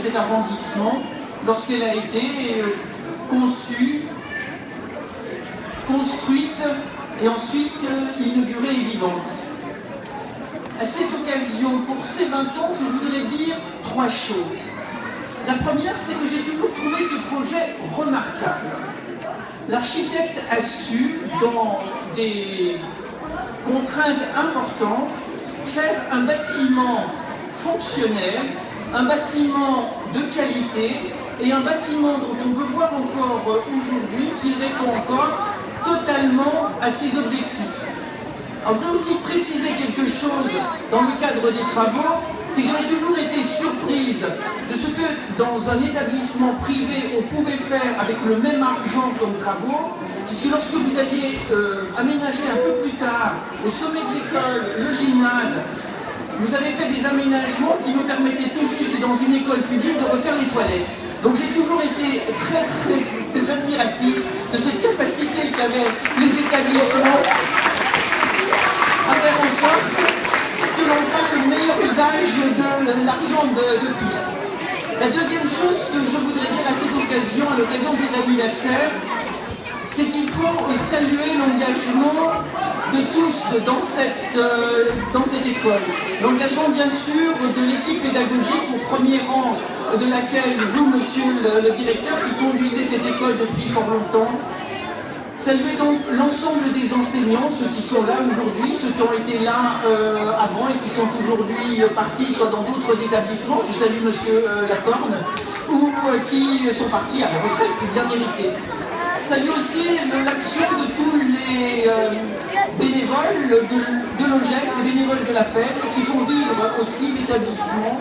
cet arrondissement lorsqu'elle a été conçue, construite et ensuite inaugurée et vivante. À cette occasion, pour ces 20 ans, je voudrais dire 3 choses. La première, c'est que j'ai toujours trouvé ce projet remarquable. L'architecte a su, dans des contraintes importantes, faire un bâtiment fonctionnel, un bâtiment de qualité et un bâtiment dont on peut voir encore aujourd'hui qu'il répond encore totalement à ses objectifs. Alors, je veux aussi préciser quelque chose dans le cadre des travaux, c'est que j'ai toujours été surprise de ce que dans un établissement privé on pouvait faire avec le même argent comme travaux, puisque lorsque vous aviez aménagé un peu plus tard au sommet de l'école, le gymnase, vous avez fait des aménagements qui nous permettaient tout juste dans une école publique de refaire les toilettes. Donc j'ai toujours été très admiratif de cette capacité qu'avaient les établissements à faire en sorte que l'on fasse le meilleur usage de l'argent de tous. La deuxième chose que je voudrais dire à cette occasion, à l'occasion de cet anniversaire, c'est qu'il faut saluer l'engagement de tous dans cette école. L'engagement bien sûr de l'équipe pédagogique au premier rang de laquelle vous, monsieur le directeur, qui conduisez cette école depuis fort longtemps. Saluer donc l'ensemble des enseignants, ceux qui sont là aujourd'hui, ceux qui ont été là avant et qui sont aujourd'hui partis soit dans d'autres établissements, je salue monsieur Lacorne, ou qui sont partis à la retraite, bien mérité. Saluer aussi l'action de tous les bénévoles de l'OGEC, les bénévoles de la paix, qui font vivre aussi l'établissement.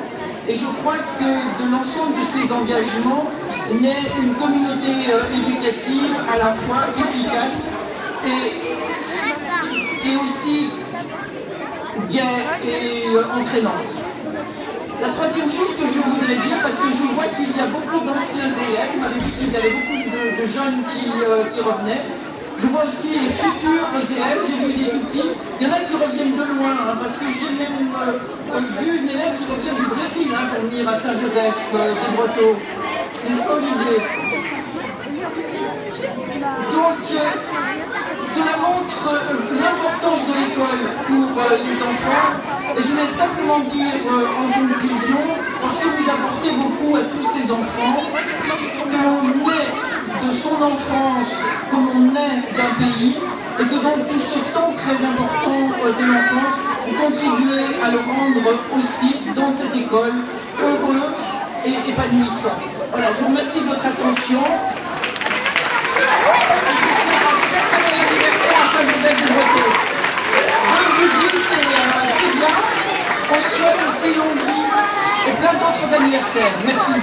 Et je crois que de l'ensemble de ces engagements naît une communauté éducative à la fois efficace et aussi gaie et entraînante. La troisième chose que je voudrais dire, parce que je vois qu'il y a beaucoup d'anciens élèves, vous m'avez dit qu'il y avait beaucoup de jeunes qui revenaient. Je vois aussi les futurs élèves, j'ai vu des tout petits. Il y en a qui reviennent de loin, hein, parce que j'ai même vu une élève qui revient du Brésil pour venir à Saint-Joseph des Brotteaux. N'est-ce pas, Olivier? Donc, cela montre l'importance de l'école pour les enfants. Et je voulais simplement dire en conclusion, parce que vous apportez beaucoup à tous ces enfants, que l'on est de son enfance comme on est d'un pays, et que donc tout ce temps très important de l'enfance, vous contribuez à le rendre aussi dans cette école heureux et épanouissant. Voilà, je vous remercie de votre attention. Anniversaire à Saint-Joseph des Brotteaux. C'est bien. On souhaite aussi longue vie et plein d'autres anniversaires. Merci.